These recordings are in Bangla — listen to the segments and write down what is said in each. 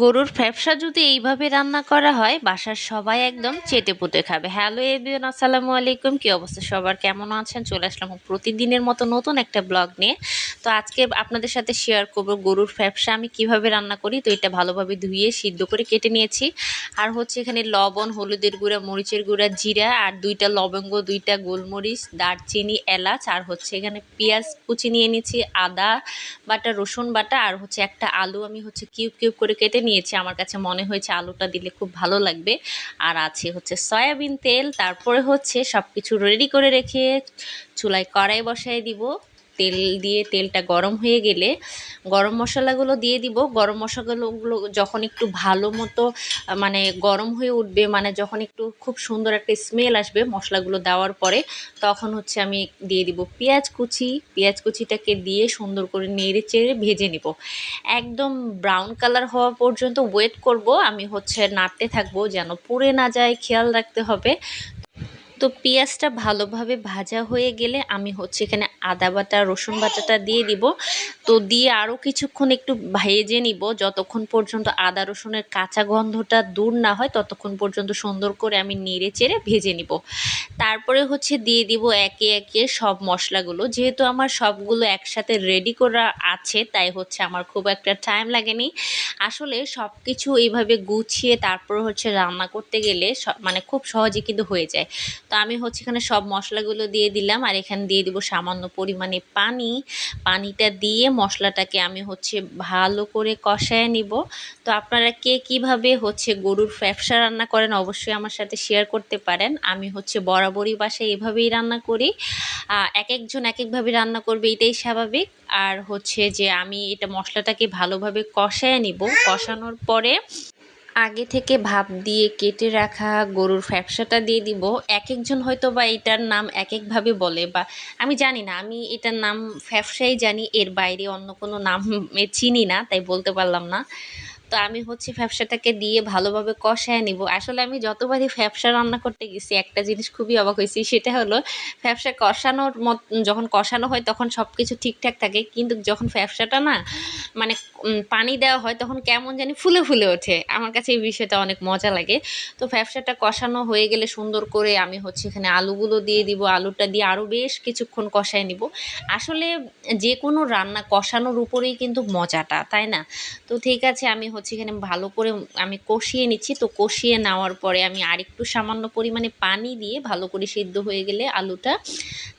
গরুর ফ্যাপসা যদি এইভাবে রান্না করা হয় বাসার সবাই একদম চেটেপুটে খাবে। হ্যালো এভরিওয়ান, আসসালামু আলাইকুম। কি অবস্থা সবার, কেমন আছেন? চলে আসলাম প্রতিদিনের মতো নতুন একটা ব্লগ নিয়ে। তো আজকে আপনাদের সাথে শেয়ার করব গরুর ফ্যাপসা আমি কিভাবে রান্না করি। তো এটা ভালোভাবে ধুয়ে সিদ্ধ করে কেটে নিয়েছি। আর হচ্ছে এখানে লবণ, হলুদের গুঁড়া, মরিচের গুঁড়া, জিরা আর 2টা লবঙ্গ, 2টা গোলমরিচ, দারচিনি, এলাচ আর হচ্ছে এখানে পেঁয়াজ কুচি নিয়ে নিয়েছি, আদা বাটা, রসুন বাটা আর হচ্ছে একটা আলু আমি হচ্ছে কিউব কিউব করে কেটে নিয়েছি। আমার কাছে মনে হয়েছে আলুটা দিলে খুব ভালো লাগবে। আর আছে হচ্ছে সয়াবিন তেল। তারপরে হচ্ছে সব কিছু রেডি করে রেখে চুলায় কড়াই বসায় দিব। তেল দিয়ে তেলটা গরম হয়ে গেলে গরম মশলাগুলো দিয়ে দিব। গরম মশলাগুলো যখন একটু ভালো মতো মানে গরম হয়ে উঠবে, মানে যখন একটু খুব সুন্দর একটা স্মেল আসবে মশলাগুলো দেওয়ার পরে, তখন হচ্ছে আমি দিয়ে দিব পেঁয়াজ কুচি। পেঁয়াজ কুচিটাকে দিয়ে সুন্দর করে নেড়ে চেড়ে ভেজে নিব। একদম ব্রাউন কালার হওয়া পর্যন্ত ওয়েট করব। আমি হচ্ছে নাড়তে থাকবো যেন পুড়ে না যায়, খেয়াল রাখতে হবে। তো পেঁয়াজটা ভালোভাবে ভাজা হয়ে গেলে আমি হচ্ছে এখানে আদা বাটা, রসুন বাটাটা দিয়ে দিব। তো দিয়ে আরও কিছুক্ষণ একটু ভেজে নিব, যতক্ষণ পর্যন্ত আদা রসুনের কাঁচা গন্ধটা দূর না হয় ততক্ষণ পর্যন্ত সুন্দর করে আমি নেড়ে চেড়ে ভেজে নিব। তারপরে হচ্ছে দিয়ে দিব একে একে সব মশলাগুলো। যেহেতু আমার সবগুলো একসাথে রেডি করা আছে, তাই হচ্ছে আমার খুব একটা টাইম লাগেনি। আসলে সব কিছু এইভাবে গুছিয়ে তারপর হচ্ছে রান্না করতে গেলে মানে খুব সহজে কিন্তু হয়ে যায়। তো আমি হচ্ছে এখানে সব মশলাগুলো দিয়ে দিলাম আর এখানে দিয়ে দিব সামান্য পরিমাণে পানি। পানিটা দিয়ে মশলাটাকে আমি হচ্ছে ভালো করে কষায় নিব। তো আপনারা কে কিভাবে হচ্ছে গরুর ফ্যাপসা রান্না করেন অবশ্যই আমার সাথে শেয়ার করতে পারেন। আমি হচ্ছে বরাবরই বাসায় এভাবেই রান্না করি। এক একজন এক একভাবে রান্না করবে, এটাই স্বাভাবিক। আর হচ্ছে যে আমি এটা মশলাটাকে ভালোভাবে কষায় নিব। কষানোর পরে আগে থেকে ভাপ দিয়ে কেটে রাখা গরুর ফ্যাপসাটা দিয়ে দিব। এক একজন হয়তো বা এটার নাম এক একভাবে বলে, বা আমি জানি না, আমি এটার নাম ফ্যাপসাই জানি, এর বাইরে অন্য কোনো নাম চিনি না, তাই বলতে পারলাম না। তো আমি হচ্ছে ফ্যাপসাটাকে দিয়ে ভালোভাবে কষায় নিব। আসলে আমি যতবারই ফ্যাপসা রান্না করতে গেছি একটা জিনিস খুবই অবাক হয়েছি, সেটা হলো ফ্যাপসা কষানোর যখন কষানো হয় তখন সব কিছু ঠিকঠাক থাকে, কিন্তু যখন ফ্যাপসাটা না মানে পানি দেওয়া হয় তখন কেমন জানি ফুলে ফুলে ওঠে। আমার কাছে এই বিষয়টা অনেক মজা লাগে। তো ফ্যাপসাটা কষানো হয়ে গেলে সুন্দর করে আমি হচ্ছে এখানে আলুগুলো দিয়ে দিব। আলুটা দিয়ে আরও বেশ কিছুক্ষণ কষায় নিব। আসলে যে কোনো রান্না কষানোর উপরেই কিন্তু মজাটা, তাই না? তো ঠিক আছে, আমি হচ্ছে এখানে ভালো করে আমি কষিয়ে নিচ্ছি। তো কষিয়ে নেওয়ার পরে আমি আরেকটু সামান্য পরিমাণে পানি দিয়ে ভালো করে সিদ্ধ হয়ে গেলে আলুটা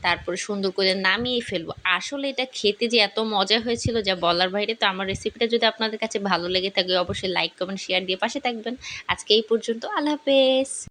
তারপরে সুন্দর করে নামিয়ে ফেলবো। আসলে এটা খেতে যে এত মজা হয়েছিল যা বলার বাইরে। তো আমার রেসিপিটা যদি আপনাদের কাছে ভালো লেগে থাকে অবশ্যই লাইক, কমেন্ট, শেয়ার দিয়ে পাশে থাকবেন। আজকে এই পর্যন্ত, আল্লাহ হাফেজ।